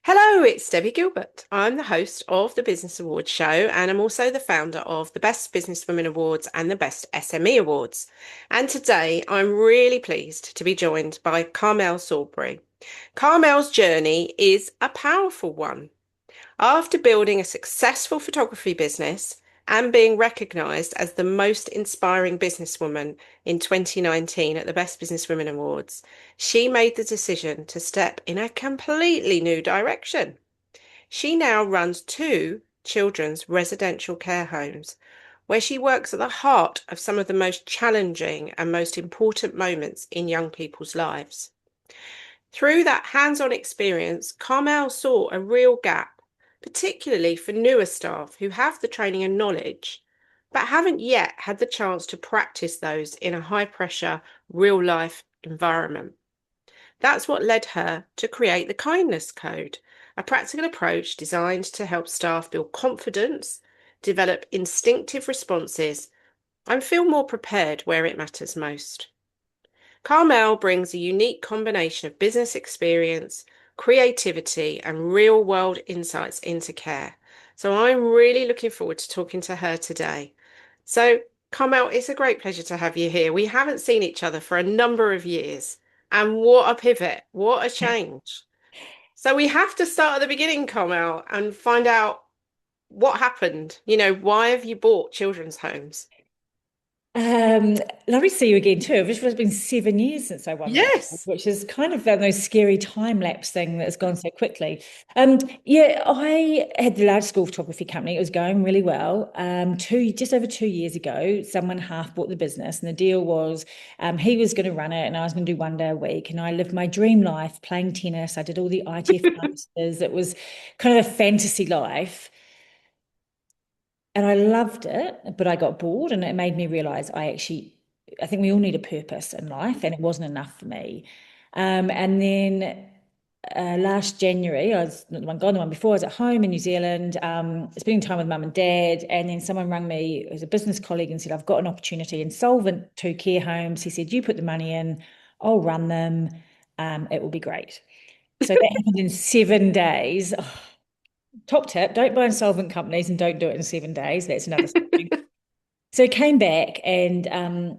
Hello, it's Debbie Gilbert. I'm the host of the Business Awards show, and I'm also the founder of the Best Businesswoman Awards and the Best SME Awards. And today I'm really pleased to be joined by Carmel Saulbrey. Carmel's journey is a powerful one. After building a successful photography business and being recognised as the most inspiring businesswoman in 2019 at the Best Businesswomen Awards, she made the decision to step in a completely new direction. She now runs two children's residential care homes where she works at the heart of some of the most challenging and most important moments in young people's lives. Through that hands-on experience, Carmel saw a real gap, particularly for newer staff who have the training and knowledge, but haven't yet had the chance to practice those in a high-pressure, real-life environment. That's what led her to create the Kindness Code, a practical approach designed to help staff build confidence, develop instinctive responses, and feel more prepared where it matters most. Carmel brings a unique combination of business experience, creativity, and real world insights into care. So I'm really looking forward to talking to her today. So, Carmel, it's a great pleasure to have you here. We haven't seen each other for a number of years, and what a pivot, what a change. So, we have to start at the beginning, Carmel, and find out what happened. Why have you bought children's homes? Um, Lovely to see you again too. It's been 7 years since I won that, Yes. which is kind of one of those scary time lapse thing that's gone so quickly. Yeah, I had the large school photography company. It was going really well. Just over 2 years ago, someone half bought the business, and the deal was, he was going to run it, and I was going to do 1 day a week. And I lived my dream life, playing tennis. I did all the ITF masters. It was kind of a fantasy life. And I loved it, but I got bored, and it made me realize I think we all need a purpose in life, and it wasn't enough for me. And then last January, I was not the one gone, the one before, I was at home in New Zealand, spending time with mum and dad. And then someone rang me as a business colleague and said, I've got an opportunity in Solvent, two care homes. He said, you put the money in, I'll run them. It will be great. So that happened in 7 days. Top tip, don't buy insolvent companies and don't do it in 7 days. That's another thing. So I came back and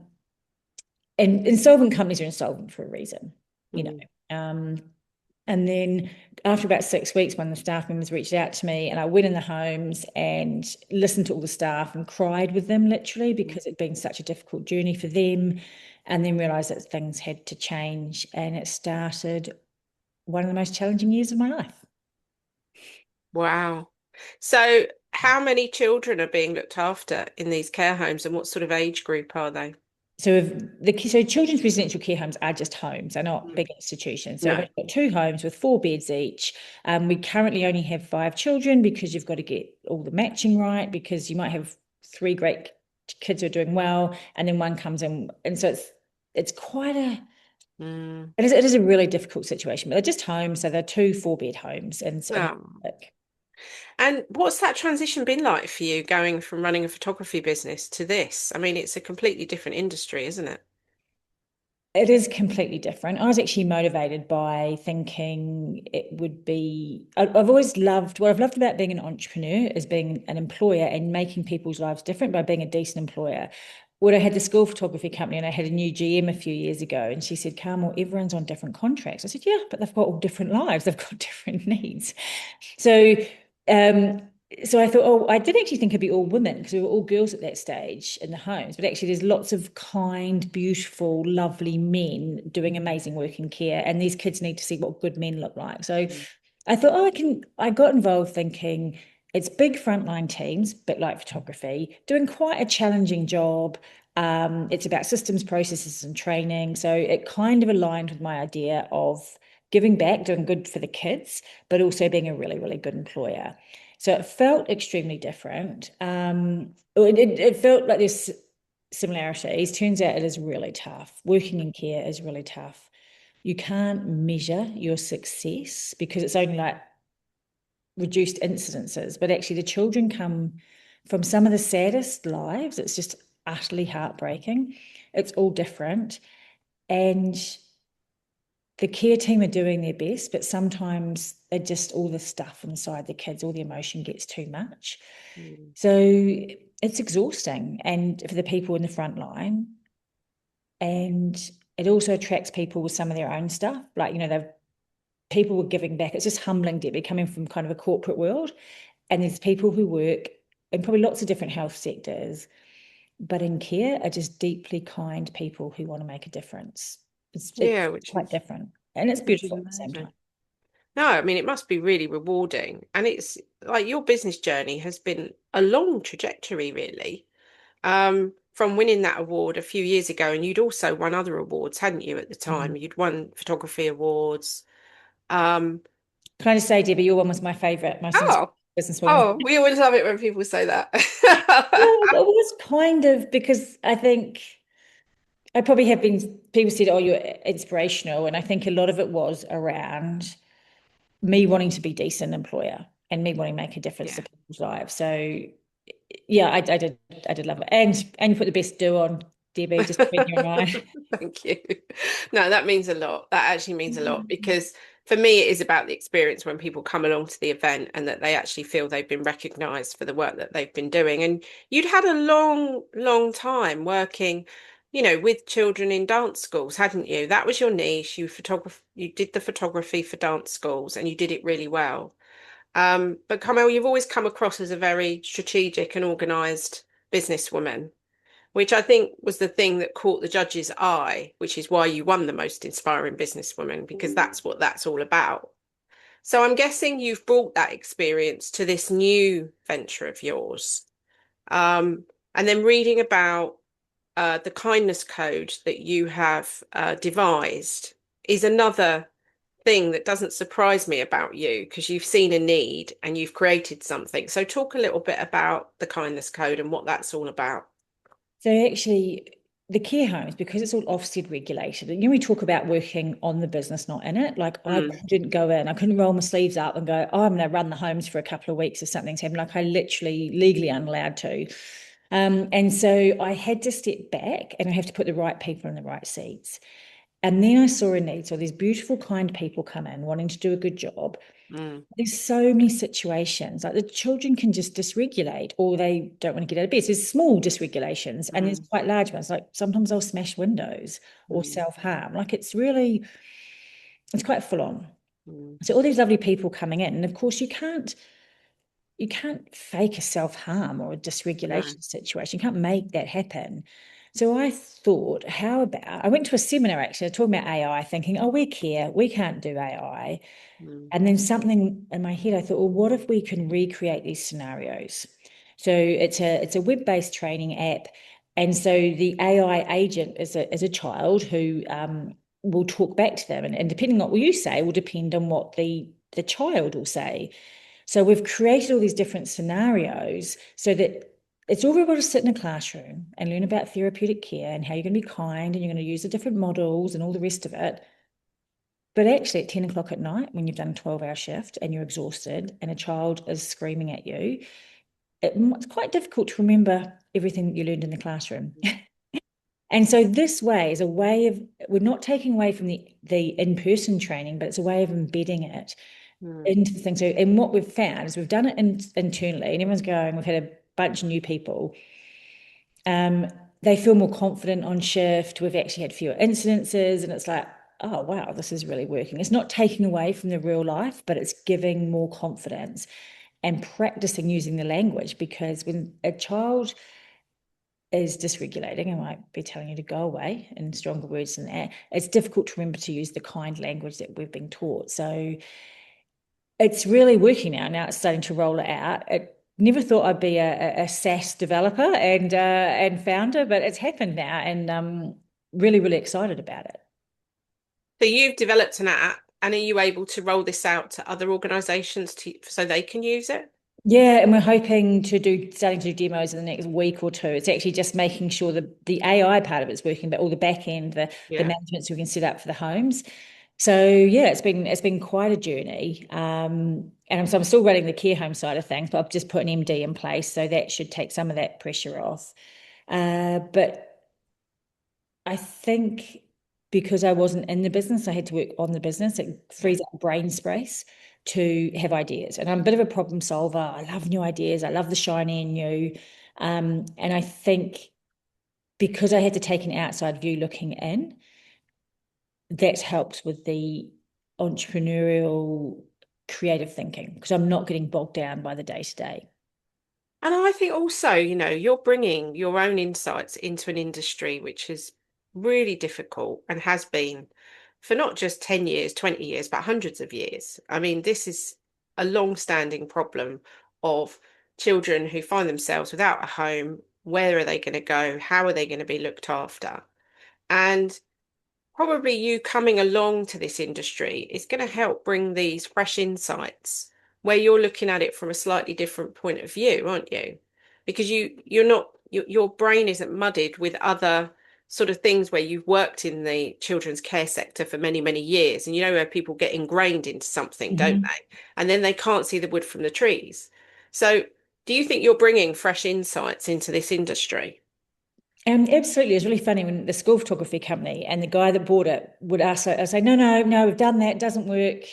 insolvent companies are insolvent for a reason, you know. Mm. Um, and then after about 6 weeks, one of the staff members reached out to me, and I went in the homes and listened to all the staff and cried with them literally because it'd been such a difficult journey for them. And then realized that things had to change. And it started one of the most challenging years of my life. Wow. So, how many children are being looked after in these care homes and what sort of age group are they? So children's residential care homes are just homes, they're not Mm. big institutions. So No. we've got two homes with 4 beds each. We currently only have 5 children because you've got to get all the matching right, because you might have three great kids who are doing well, and then one comes in, and so it's quite a Mm. it is a really difficult situation. But they're just homes, so they're two 4-bed homes, and Oh. And what's that transition been like for you going from running a photography business to this? I mean, it's a completely different industry, isn't it? it is completely different. I was actually motivated by thinking it would be. I've always loved what I've loved about being an entrepreneur is being an employer and making people's lives different by being a decent employer. When I had the school photography company and I had a new GM a few years ago, and she said, Carmel, everyone's on different contracts. I said, yeah, but they've got all different lives, they've got different needs. So um, so I thought, oh, I did actually think it'd be all women because we were all girls at that stage in the homes. But actually, there's lots of kind, beautiful, lovely men doing amazing work in care, and these kids need to see what good men look like. So Mm. I thought, oh, I can. I got involved thinking it's big frontline teams, but like photography, doing quite a challenging job. It's about systems, processes, and training. So it kind of aligned with my idea of giving back, doing good for the kids, but also being a really, really good employer. So it felt extremely different. It felt like there's similarities. Turns out it is really tough. Working in care is really tough. You can't measure your success because it's only like reduced incidences, but actually the children come from some of the saddest lives. It's just utterly heartbreaking. It's all different. And the care team are doing their best, but sometimes they just, all the stuff inside the kids, all the emotion gets too much. Mm. So it's exhausting, and for the people in the front line. And it also attracts people with some of their own stuff. Like, they've people were giving back. It's just humbling, Debbie, coming from kind of a corporate world. And there's people who work in probably lots of different health sectors, but in care are just deeply kind people who want to make a difference. It's Yeah, quite different. And it's which is beautiful at the same amazing. time. No, I mean, it must be really rewarding. And it's like your business journey has been a long trajectory, really. From winning that award a few years ago, and you'd also won other awards, hadn't you, at the time? Mhm. You'd won photography awards. Um, Can I just say, Debbie, your one was my favourite, Most Inspiring oh, Businesswoman. oh, we always love it when people say that. Well, it was kind of because I think I probably have been, people said, oh, you're inspirational. And I think a lot of it was around me wanting to be a decent employer and me wanting to make a difference to Yeah. people's lives. So yeah, I did love it. And you put the best do on, Debbie, just between you and I. Thank you. No, that means a lot. That actually means a lot because for me, it is about the experience when people come along to the event and that they actually feel they've been recognized for the work that they've been doing. And you'd had a long, long time working, with children in dance schools, hadn't you? That was your niche. You did the photography for dance schools and you did it really well. But Carmel, you've always come across as a very strategic and organized businesswoman, which I think was the thing that caught the judge's eye, which is why you won the Most Inspiring Businesswoman, because that's what that's all about. So I'm guessing you've brought that experience to this new venture of yours. Um, and then reading about the kindness code that you have devised is another thing that doesn't surprise me about you because you've seen a need and you've created something. So talk a little bit about the kindness code and what that's all about. So actually, the care homes, because it's all Ofsted regulated, and we talk about working on the business, not in it. Like I Mm, couldn't go in, I couldn't roll my sleeves up and go, oh, I'm going to run the homes for a couple of weeks if something's happened. Like I literally legally unallowed to. And so I had to step back and I have to put the right people in the right seats. And then I saw a need. So these beautiful, kind people come in wanting to do a good job. mm, There's so many situations like the children can just dysregulate or they don't want to get out of bed. So there's small dysregulations and there's mm, quite large ones. Like sometimes they'll smash windows or mm, self-harm. Like it's quite full on. mm. So all these lovely people coming in, and of course you can't fake a self-harm or a No. dysregulation situation. You can't make that happen. So I thought, how about I went to a seminar actually talking about AI, thinking, oh, we care, we can't do AI. Mm, And then something in my head, I thought, well, what if we can recreate these scenarios? So it's a web-based training app. And so the AI agent is a child who will talk back to them. And depending on what you say will depend on what the child will say. So we've created all these different scenarios so that it's all able to sit in a classroom and learn about therapeutic care and how you're going to be kind and you're going to use the different models and all the rest of it. But actually, at 10 o'clock at night, when you've done a 12-hour shift and you're exhausted and a child is screaming at you, it's quite difficult to remember everything that you learned in the classroom. And so this way is a way of, we're not taking away from the in-person training, but it's a way of embedding it mm, into the thing. So, and what we've found is we've done it internally, and everyone's going, we've had a bunch of new people. They feel more confident on shift. We've actually had fewer incidences, and it's like, oh wow, this is really working. It's not taking away from the real life, but it's giving more confidence and practicing using the language because when a child is dysregulating, I might be telling you to go away in stronger words than that. It's difficult to remember to use the kind language that we've been taught. So it's really working now. Now it's starting to roll it out. It never thought I'd be a SaaS developer and founder, but it's happened now, and really really excited about it. So you've developed an app, and are you able to roll this out to other organizations so they can use it? Yeah, and we're hoping starting to do demos in the next week or two. It's actually just making sure the AI part of it's working, but all the back end, the Yeah. management so we can set up for the homes. So yeah, it's been quite a journey. And so I'm still running the care home side of things, but I've just put an MD in place, so that should take some of that pressure off. But I think because I wasn't in the business, I had to work on the business. It Yeah. frees up brain space to have ideas. And I'm a bit of a problem solver. I love new ideas. I love the shiny and new. And I think because I had to take an outside view looking in, that's helped with the entrepreneurial creative thinking because I'm not getting bogged down by the day to day. And I think also, you're bringing your own insights into an industry which is really difficult and has been for not just 10 years, 20 years, but hundreds of years. I mean, this is a long-standing problem of children who find themselves without a home. Where are they going to go? How are they going to be looked after? And probably you coming along to this industry is going to help bring these fresh insights where you're looking at it from a slightly different point of view, aren't you? Because you're not your brain isn't muddied with other sort of things where you've worked in the children's care sector for many, many years, and you know where people get ingrained into something, don't Mhm. they? And then they can't see the wood from the trees. So, do you think you're bringing fresh insights into this industry? Absolutely. It was really funny when the school photography company and the guy that bought it would ask, I say, no, no, no, we've done that, it doesn't work.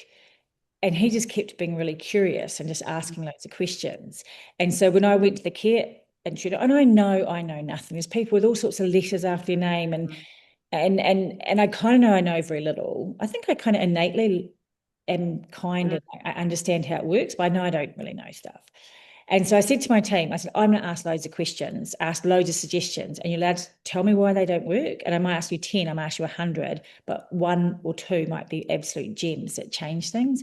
And he just kept being really curious and just asking loads of questions. And so when I went to the care institute, and I know nothing. There's people with all sorts of letters after their name, and I kind of know I know very little. I think I kind of innately am kind Mm. and I understand how it works, but I know I don't really know stuff. And so I said to my team, I said, I'm going to ask loads of questions, ask loads of suggestions, and you're allowed to tell me why they don't work. And I might ask you 10, I might ask you 100, but one or two might be absolute gems that change things.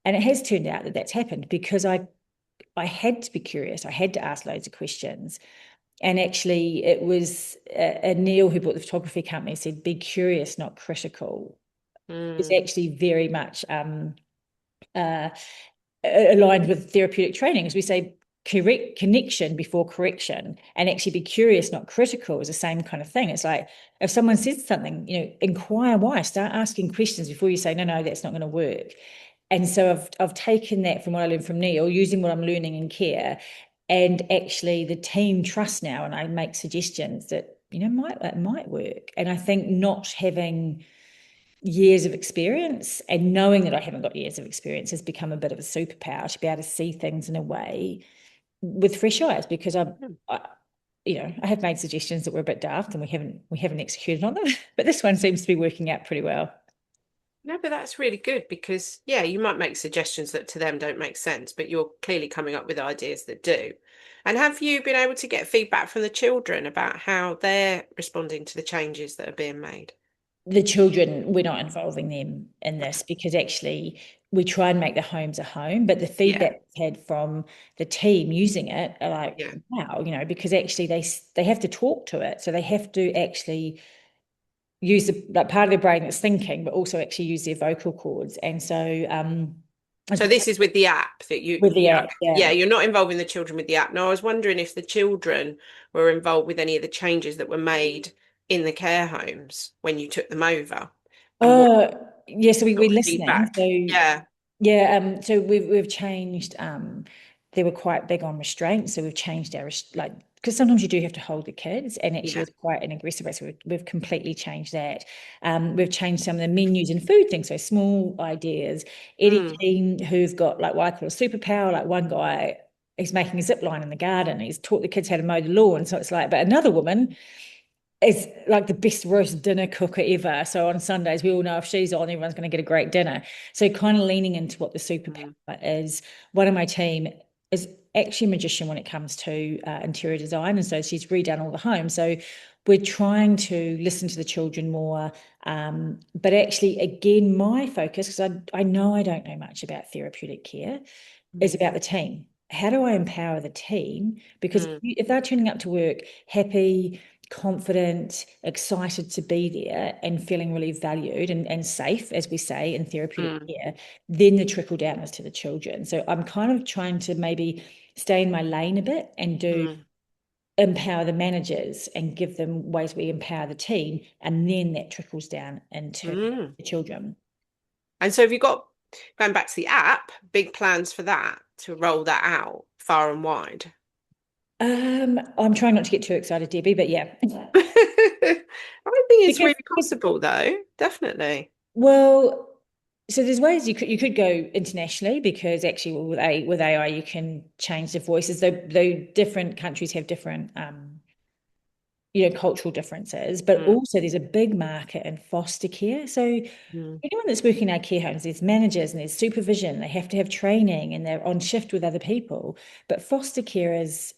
And it has turned out that that's happened because I had to be curious. I had to ask loads of questions. And actually, it was Neil who bought the photography company said, be curious, not critical. It's Mm. actually very much uh, aligned with therapeutic training, as we say, correct connection before correction, and actually be curious, not critical, is the same kind of thing. It's like if someone says something, inquire why, start asking questions before you say, no, no, that's not going to work. And so I've taken that from what I learned from Neil, using what I'm learning in care, and actually the team trust now, and I make suggestions that might work. And I think not having years of experience and knowing that I haven't got years of experience has become a bit of a superpower to be able to see things in a way with fresh eyes because I I have made suggestions that were a bit daft and we haven't executed on them, but this one seems to be working out pretty well. No, but that's really good because, yeah, you might make suggestions that to them don't make sense, but you're clearly coming up with ideas that do. And have you been able to get feedback from the children about how they're responding to the changes that are being made? The children, we're not involving them in this because actually we try and make the homes a home, but the Yeah, feedback we've had from the team using it are like, yeah. wow, because actually they have to talk to it, so they have to actually use the like part of their brain that's thinking, but also actually use their vocal cords. And so So this is with the app that you, with the yeah, app, okay. Yeah, yeah. you're not involving the children with the app. No, I was wondering if the children were involved with any of the changes that were made in the care homes when you took them over and what Uh yeah, so we're sort of listening. feedback. So Yeah, yeah, so we've changed. They were quite big on restraint, so we've changed our like because sometimes you do have to hold the kids, and actually yeah. it's quite an aggressive way. So we've completely changed that. We've changed some of the menus and food things, so small ideas. Eddie Mm, team who've got like what I call a superpower. Like one guy, he's making a zip line in the garden. He's taught the kids how to mow the lawn. So it's like, but another woman is like the best roast dinner cooker ever. So on Sundays, we all know if she's on, everyone's going to get a great dinner. So kind of leaning into what the superpower mm, is. One of my team is actually a magician when it comes to interior design. And so she's redone all the homes. So we're trying to listen to the children more. But actually, again, my focus, because I know I don't know much about therapeutic care, is mm, about the team. How do I empower the team? Because mm, if they're turning up to work happy, confident, excited to be there, and feeling really valued and safe, as we say in therapeutic mm, care, then the trickle down is to the children. So I'm kind of trying to maybe stay in my lane a bit and do mm, empower the managers and give them ways we empower the team, and then that trickles down into mm. the children. And so have you got, going back to the app, big plans for that to roll that out far and wide? I'm trying not to get too excited, Debbie, but yeah. think it's Because, really possible though, definitely. well, so there's ways you could go internationally because actually with AI you can change the voices, though different countries have different cultural differences, but Mm, also there's a big market in foster care. So mm, anyone that's working in our care homes, there's managers and there's supervision, they have to have training and they're on shift with other people. But foster carers,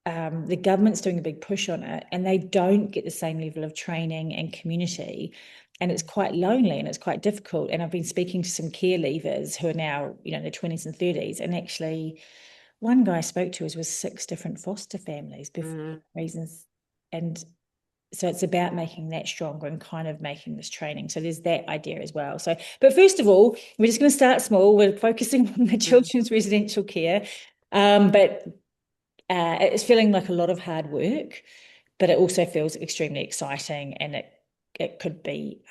the government's doing a big push on it, and they don't get the same level of training and community. And it's quite lonely and it's quite difficult. And I've been speaking to some care leavers who are now, in their 20s and 30s. And actually, one guy I spoke to was 6 different foster families before mm, reasons. And so it's about making that stronger and kind of making this training. So there's that idea as well. So, but first of all, we're just going to start small. We're focusing on the mm. children's residential care. But it's feeling like a lot of hard work, but it also feels extremely exciting, and it could be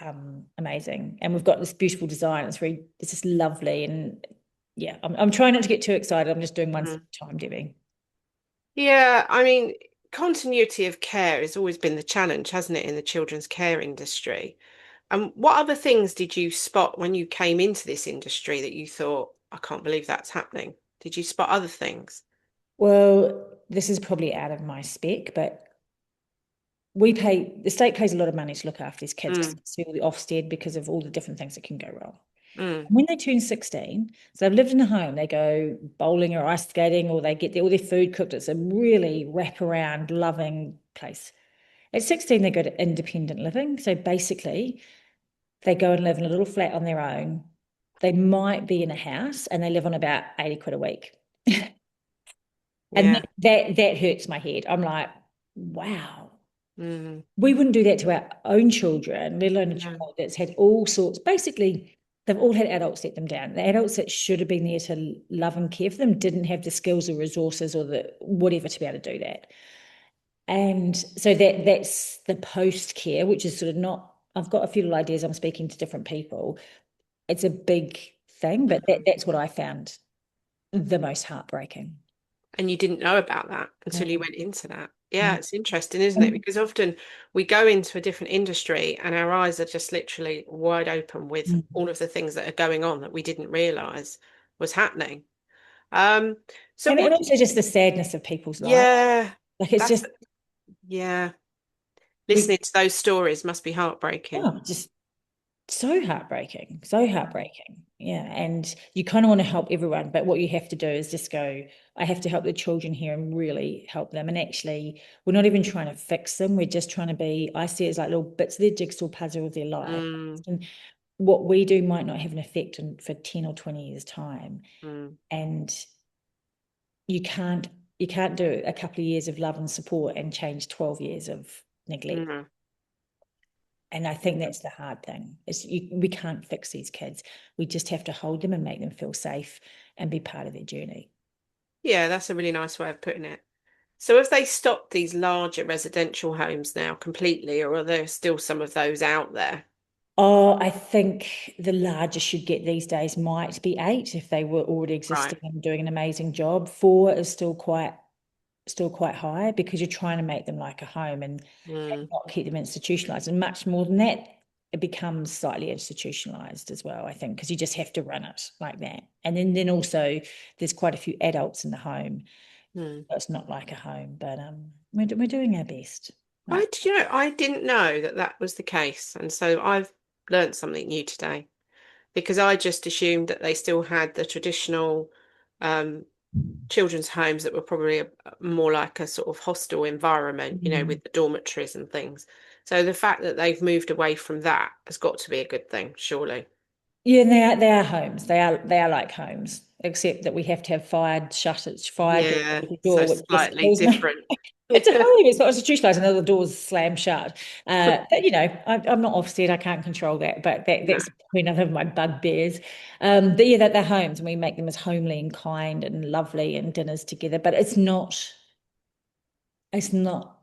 amazing. And we've got this beautiful design. It's just lovely. And yeah, I'm trying not to get too excited. I'm just doing one step Mm. at a time, Debbie. Yeah, I mean, continuity of care has always been the challenge, hasn't it, in the children's care industry? And what other things did you spot when you came into this industry that you thought, I can't believe that's happening? Did you spot other things? Well, this is probably out of my spec, but the state pays a lot of money to look after these kids because Mm, it's the Ofsted, because of all the different things that can go wrong. mm, When they turn 16, so they've lived in a home, they go bowling or ice skating, or they get all their food cooked. It's a really wraparound, loving place. At 16, they go to independent living. So basically, they go and live in a little flat on their own. They might be in a house and they live on about 80 quid a week. And yeah. that hurts my head. I'm like, wow. Mm, We wouldn't do that to our own children, let alone a no. child that's had all sorts. Basically, they've all had adults let them down. The adults that should have been there to love and care for them didn't have the skills or resources or the whatever to be able to do that. And so that's the post care, which is sort of not. I've got a few little ideas. I'm speaking to different people. It's a big thing, but Mm. that's what I found the most heartbreaking. And you didn't know about that until you No, went into that. Yeah, no. it's interesting, isn't it? Because often we go into a different industry and our eyes are just literally wide open with Mm. all of the things that are going on that we didn't realize was happening. Um, so And what did also just the sadness of people's lives. yeah, Like it's that's just yeah. we Listening to those stories must be heartbreaking. oh, just so heartbreaking, so heartbreaking. Yeah. And you kind of want to help everyone, but what you have to do is just go, I have to help the children here and really help them. And actually, we're not even trying to fix them. We're just trying to be, I see it as like little bits of their jigsaw puzzle of their life. Mm, And what we do might not have an effect for 10 or 20 years' time. mm, And you can't you can't do a couple of years of love and support and change 12 years of neglect. mm. And I think that's the hard thing is we can't fix these kids. We just have to hold them and make them feel safe and be part of their journey. Yeah, that's a really nice way of putting it. So have they stopped these larger residential homes now completely, or are there still some of those out there? Oh, I think the largest you'd get these days might be 8 if they were already Right. existing and doing an amazing job. 4 is still quite high because you're trying to make them like a home and Mm, not keep them institutionalized. And much more than that, it becomes slightly institutionalized as well, I think, because you just have to run it like that. And then also there's quite a few adults in the home. mm. So it's not like a home, but we're doing our best. Right. I didn't know that that was the case, and so I've learned something new today because I just assumed that they still had the traditional um, children's homes that were probably more like a sort of hostel environment, Mm. with the dormitories and things. So the fact that they've moved away from that has got to be a good thing, surely. Yeah, and they are homes. They are like homes, except that we have to have fired shutters, fire doors Yeah, at the so door, which just slightly kills me. different. It's a home. It's not institutionalized, and the doors slam shut. But I'm not Ofsted. I can't control that. But No. that's probably another of my bugbears. But yeah, that they're homes, and we make them as homely and kind and lovely, and dinners together. But it's not. It's not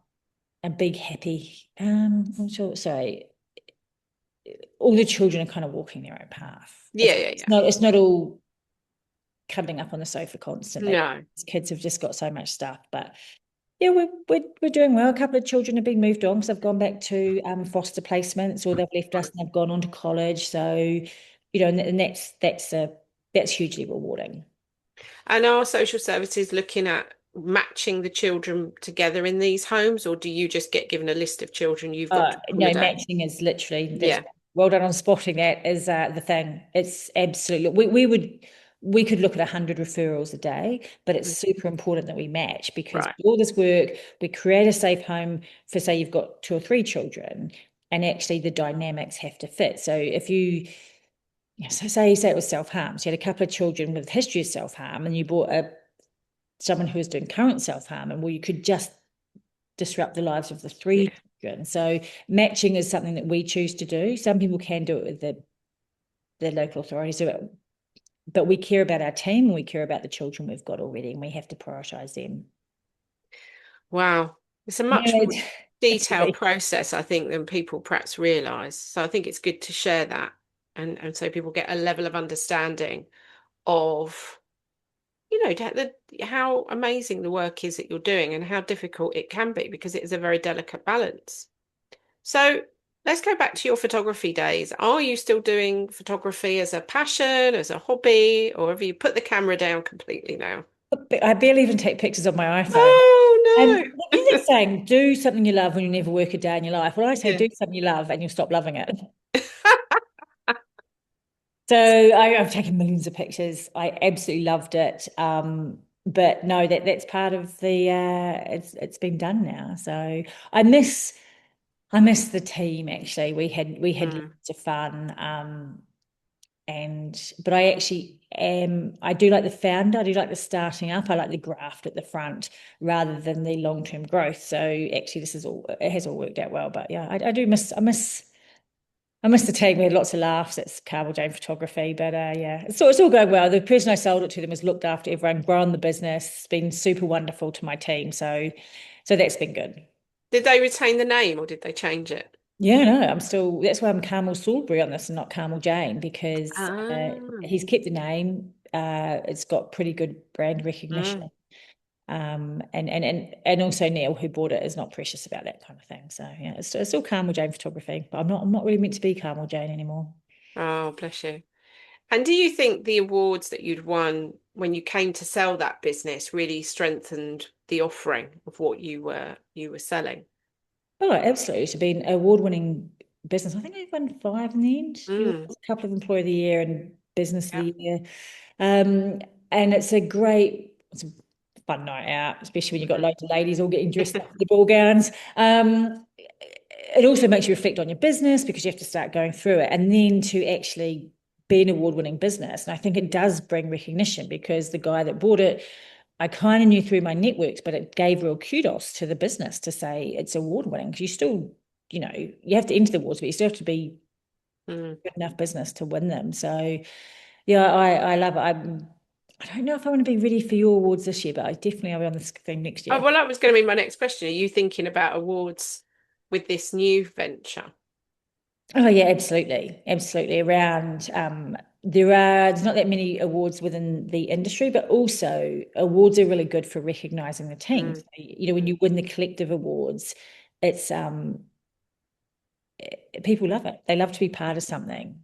a big happy. I'm sure. Sorry, all the children are kind of walking their own path. It's, Yeah, yeah, it's yeah. not. It's not all cuddling up on the sofa constantly. No. These kids have just got so much stuff, but. Yeah, we're doing well. A couple of children have been moved on because they've gone back to foster placements, or they've left us Right. and they've gone on to college. So, and that's hugely rewarding. And are social services looking at matching the children together in these homes, or do you just get given a list of children you've got to No, accommodate? matching is literally that's Yeah. well done on spotting that is the thing. It's absolutely we could look at 100 referrals a day, but it's Mm. super important that we match because Right. all this work, we create a safe home for say you've got two or three children, and actually the dynamics have to fit. So if so say it was self-harm, so you had a couple of children with a history of self-harm, and you brought someone who was doing current self-harm, and well, you could just disrupt the lives of the three Yeah. children. So matching is something that we choose to do. Some people can do it with the local authorities, but we care about our team and we care about the children we've got already, and we have to prioritise them. Wow. It's a Yeah, much more it's detailed really, process, I think, than people perhaps realize. So I think it's good to share that and so people get a level of understanding of, how amazing the work is that you're doing and how difficult it can be because it is a very delicate balance. So let's go back to your photography days. Are you still doing photography as a passion, as a hobby, or have you put the camera down completely now? I barely even take pictures on my iPhone. Oh You know no. that saying, do something you love when you never work a day in your life. Well, I say Yeah. do something you love and you'll stop loving it. So I've taken millions of pictures. I absolutely loved it. But no, that's part of the it's been done now. So I miss I miss the team actually. We had Mm. lots of fun. And but I actually am I do like the founder, I do like the starting up, I like the graft at the front rather than the long-term growth. So actually it has all worked out well. But yeah, I do miss the team. We had lots of laughs. It's Carmel Jane photography, but yeah, it's all going well. The person I sold it to them has looked after everyone, grown the business. It's been super wonderful to my team. So that's been good. Did they retain the name or did they change it? Yeah, no, I'm still. That's why I'm Carmel Saulbrey on this and not Carmel Jane because Ah. he's kept the name. It's got pretty good brand recognition. Mm. And also Neil, who bought it, is not precious about that kind of thing. So yeah, it's still Carmel Jane photography, but I'm not really meant to be Carmel Jane anymore. Oh, bless you. And do you think the awards that you'd won when you came to sell that business really strengthened the offering of what you were selling? Oh, absolutely. It's been an award-winning business. I think I won five in the end. You Mm. a couple of Employee of the Year and Business of Yeah. the Year. And it's a fun night out, especially when you've got Mhm. loads of ladies all getting dressed up in the ball gowns. It also makes you reflect on your business because you have to start going through it. And then to actually be an award-winning business. And I think it does bring recognition because the guy that bought it, I kind of knew through my networks, but it gave real kudos to the business to say it's award winning because you still, you have to enter the awards, but you still have to be Mm. good enough business to win them. So yeah, I love it. I don't know if I want to be ready for your awards this year, but I definitely will be on this thing next Oh, year. well, that was going to be my next question. Are you thinking about awards with this new venture? Oh yeah, absolutely, absolutely. Around there's not that many awards within the industry, but also awards are really good for recognizing the team. Mm. So, when you win the collective awards, it's people love it. They love to be part of something.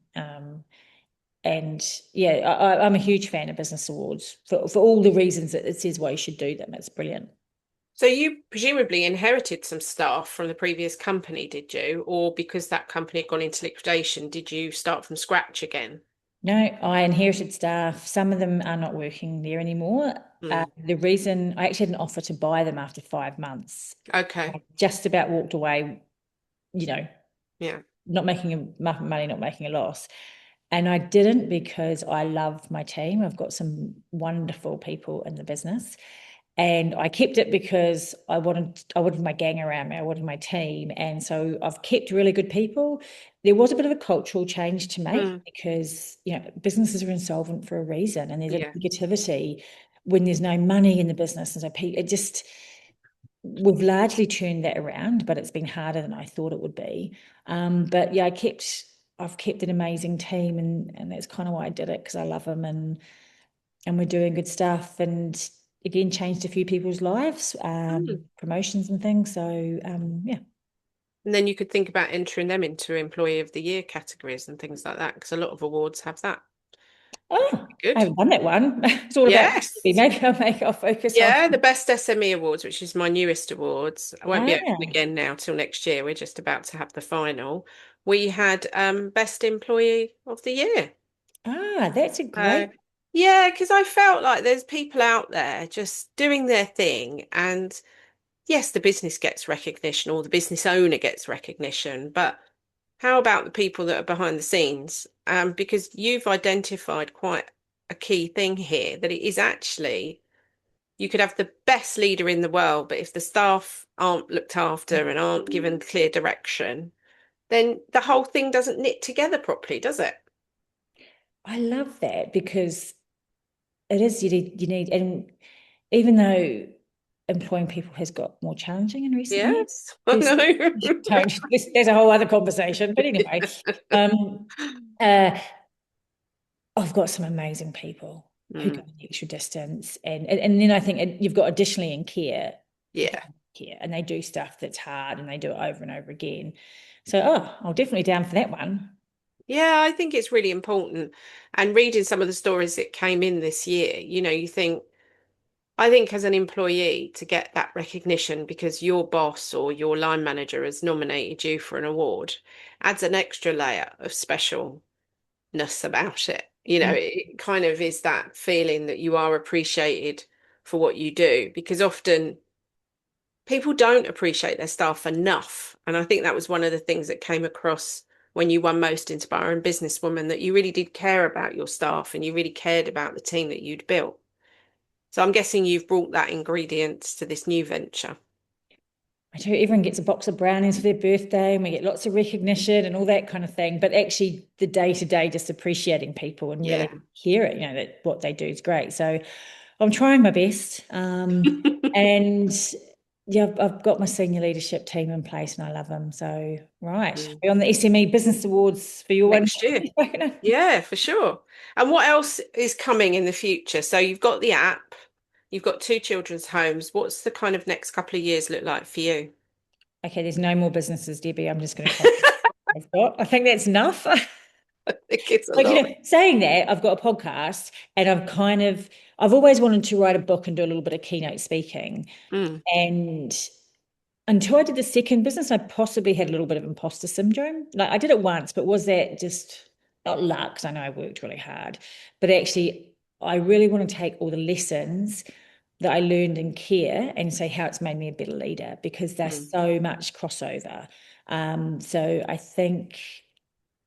And yeah, I'm a huge fan of business awards for all the reasons that it says why you should do them. It's brilliant. So you presumably inherited some staff from the previous company, did you? Or because that company had gone into liquidation, did you start from scratch again? No, I inherited staff. Some of them are not working there anymore. Mm. The reason I actually had an offer to buy them after 5 months. Okay. I just about walked away, you know, Yeah. not making money, not making a loss. And I didn't because I love my team. I've got some wonderful people in the business. And I kept it because I wanted my gang around me. I wanted my team. And so I've kept really good people. There was a bit of a cultural change to make Mm. because, businesses are insolvent for a reason and there's a Yeah. negativity when there's no money in the business. And so we've largely turned that around, but it's been harder than I thought it would be. But yeah, I've kept an amazing team and that's kind of why I did it because I love them and we're doing good stuff. And again changed a few people's lives, Mm. promotions and things. So yeah. And then you could think about entering them into Employee of the Year categories and things like that, because a lot of awards have that. That could Oh, be I good. haven't done that one. It's all about Yes. maybe I'll focus on. Yeah, the Best SME Awards, which is my newest awards. I won't be open Ah, again now till next year. We're just about to have the final. We had Best Employee of the Year. that's a Uh, great. yeah, because I felt like there's people out there just doing their thing. And yes, the business gets recognition or the business owner gets recognition, but how about the people that are behind the scenes? Because you've identified quite a key thing here that it is actually you could have the best leader in the world, but if the staff aren't looked after and aren't given clear direction, then the whole thing doesn't knit together properly, does it? I love that because it is you need, and even though employing people has got more challenging in recent years, Yes, I there's know. there's a whole other conversation. But anyway, um, uh, I've got some amazing people who go Mm, the extra distance, and then I think you've got additionally in care, people yeah. in care, and they do stuff that's hard, and they do it over and over again. So, I'll definitely down for that one. Yeah, I think it's really important. And reading some of the stories that came in this year, you think, I think as an employee to get that recognition because your boss or your line manager has nominated you for an award adds an extra layer of specialness about it. Mm. It kind of is that feeling that you are appreciated for what you do because often people don't appreciate their staff enough. And I think that was one of the things that came across when you won Most Inspiring Businesswoman, that you really did care about your staff and you really cared about the team that you'd built. So I'm guessing you've brought that ingredient to this new venture. I do. Everyone gets a box of brownies for their birthday, and we get lots of recognition and all that kind of thing. But actually, the day to day, just appreciating people and really Yeah. hearing, that what they do is great. So I'm trying my best. And yeah, I've got my senior leadership team in place, and I love them. So right, Mm. be on the SME Business Awards for your one. Next year. Yeah, for sure. And what else is coming in the future? So you've got the app, you've got two children's homes. What's the kind of next couple of years look like for you? Okay, there's no more businesses, Debbie. I'm just going to close. I think that's enough. I think it's a Like, lot. saying that, I've got a podcast and I've always wanted to write a book and do a little bit of keynote speaking. Mm, And until I did the second business, I possibly had a little bit of imposter syndrome. Like I did it once, but was that just not luck? Because I know I worked really hard, but actually, I really want to take all the lessons that I learned in care and say how it's made me a better leader because there's mm. so much crossover. So I think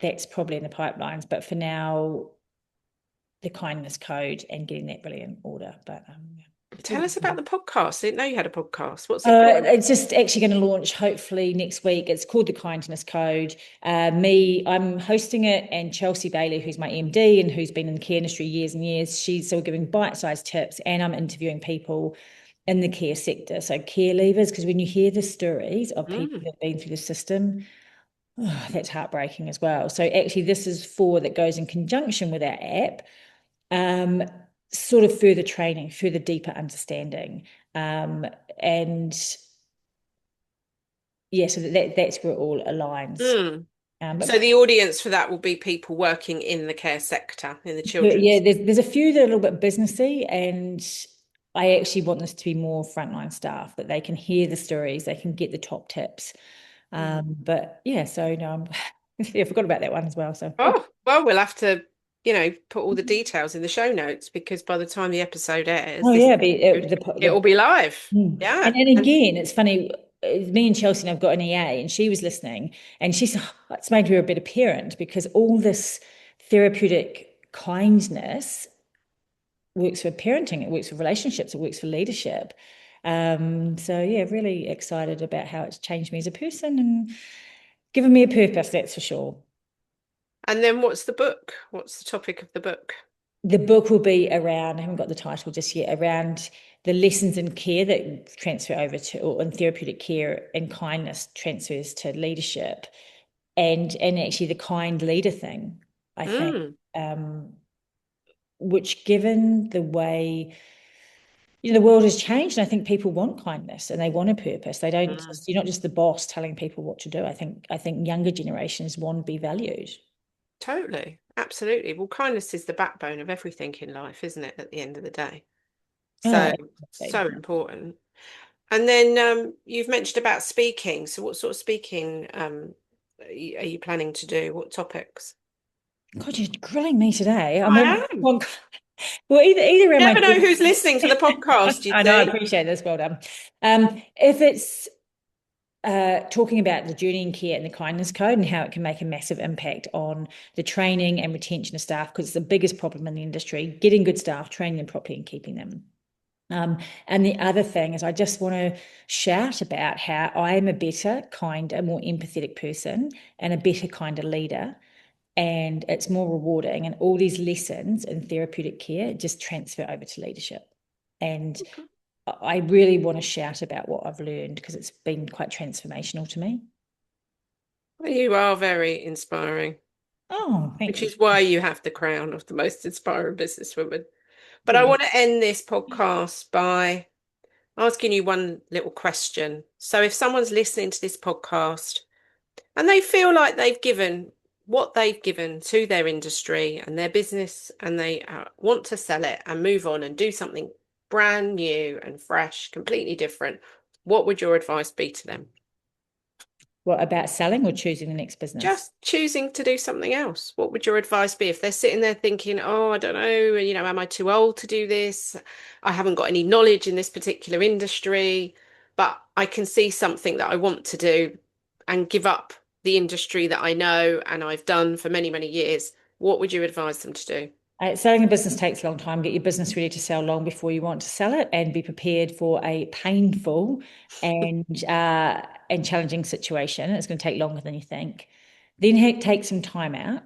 that's probably in the pipelines. But for now, the kindness code and getting that brilliant order. But Tell us about the podcast. I didn't know you had a podcast. What's it called? it's just actually going to launch hopefully next week. It's called the Kindness Code. I'm hosting it, and Chelsea Bailey, who's my MD and who's been in the care industry years and years, she's still giving bite-sized tips, and I'm interviewing people in the care sector, so care leavers, because when you hear the stories of people Mm. that have been through the system, that's heartbreaking as well. So actually, this is that goes in conjunction with our app, um, sort of further training, further deeper understanding, and yeah, so that's where it all aligns. Mm. So But the audience for that will be people working in the care sector, in the yeah, children's. there's a few that are a little bit businessy, and I actually want this to be more frontline staff that they can hear the stories, they can get the top tips. Mm. But yeah, so no, yeah, I forgot about that one as well. So yeah. Oh, well, we'll have to, put all the details in the show notes because by the time the episode airs, Oh this yeah, it will be live. And Yeah. then And again, it's funny. Me and Chelsea, and I've got an EA, and she was listening, and she said, "Oh, it's made her a better parent because all this therapeutic kindness works for parenting, it works for relationships, it works for leadership." So yeah, really excited about how it's changed me as a person and given me a purpose, that's for sure. then what's the book? What's the topic of the book? The book will be around, I haven't got the title just yet, around the lessons in care that transfer over to, or in therapeutic care and kindness transfers to leadership, and actually the kind leader thing, I think, Mm. which given the way the world has changed, and I think people want kindness and they want a purpose. They don't Mm. you're not just the boss telling people what to do. I think younger generations want to be valued. Totally. Absolutely. Well, kindness is the backbone of everything in life, isn't it, at the end of the day? Oh, So, so absolutely. important. And then you've mentioned about speaking. So what sort of speaking are you planning to do? What topics? God, you're grilling me today. I mean, I am. well, either You am I. never know who's listening to the podcast, you I know, I see. appreciate this. Well done. If it's talking about the duty and care and the kindness code and how it can make a massive impact on the training and retention of staff, because it's the biggest problem in the industry, getting good staff, training them properly and keeping them. And the other thing is, I just want to shout about how I am a better, kinder, more empathetic person and a better, kinder leader. And it's more rewarding. And all these lessons in therapeutic care just transfer over to leadership. And I really want to shout about what I've learned because it's been quite transformational to me. You are very inspiring, Oh, thank which you. is why you have the crown of the most inspiring businesswoman. But I Yeah. want to end this podcast by asking you one little question. So if someone's listening to this podcast and they feel like they've given what they've given to their industry and their business, and they want to sell it and move on and do something brand new and fresh, completely different, what would your advice be to them? What about selling or choosing the next business? Just choosing to do something else. What would your advice be if they're sitting there thinking, oh, I don't know, am I too old to do this? I haven't got any knowledge in this particular industry, but I can see something that I want to do and give up the industry that I know and I've done for many, many years. What would you advise them to do? Selling a business takes a long time. Get your business ready to sell long before you want to sell it, and be prepared for a painful and challenging situation. It's going to take longer than you think. Then take some time out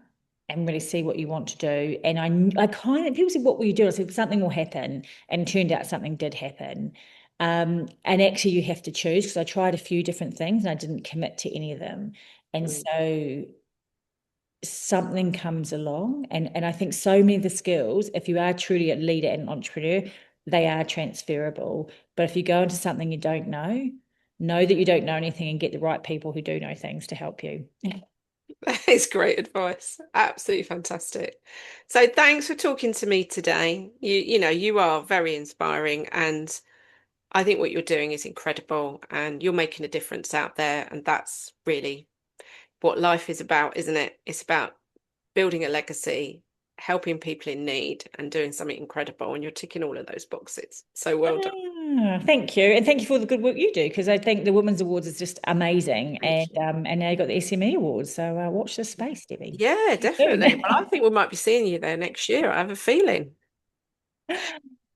and really see what you want to do. And I kind of people say, "What will you do?" I said, "Something will happen," and it turned out something did happen. And actually, you have to choose because I tried a few different things and I didn't commit to any of them. And Mm. so something comes along, and I think so many of the skills, if you are truly a leader and an entrepreneur, they are transferable. But if you go into something you don't know that you don't know anything and get the right people who do know things to help you. That is great advice. Absolutely fantastic. So thanks for talking to me today. You are very inspiring and I think what you're doing is incredible and you're making a difference out there. And that's really what life is about, isn't it? It's about building a legacy, helping people in need, and doing something incredible. And you're ticking all of those boxes. So well done. Thank you, and thank you for all the good work you do, because I think the Women's Awards is just amazing, Thank you. and now you got the SME Awards, so watch this space, Debbie. Yeah, Soon. definitely. Well, I think we might be seeing you there next year. I have a feeling.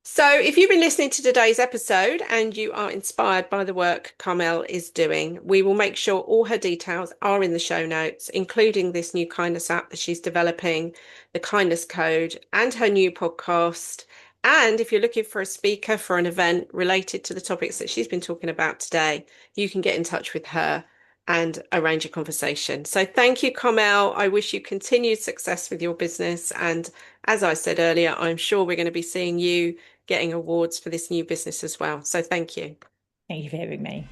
So, if you've been listening to today's episode and you are inspired by the work Carmel is doing, we will make sure all her details are in the show notes, including this new kindness app that she's developing, the kindness code, and her new podcast. And if you're looking for a speaker for an event related to the topics that she's been talking about today, you can get in touch with her and arrange a conversation. So, thank you, Carmel. I wish you continued success with your business. And as I said earlier, I'm sure we're going to be seeing you getting awards for this new business as well. So thank you. Thank you for having me.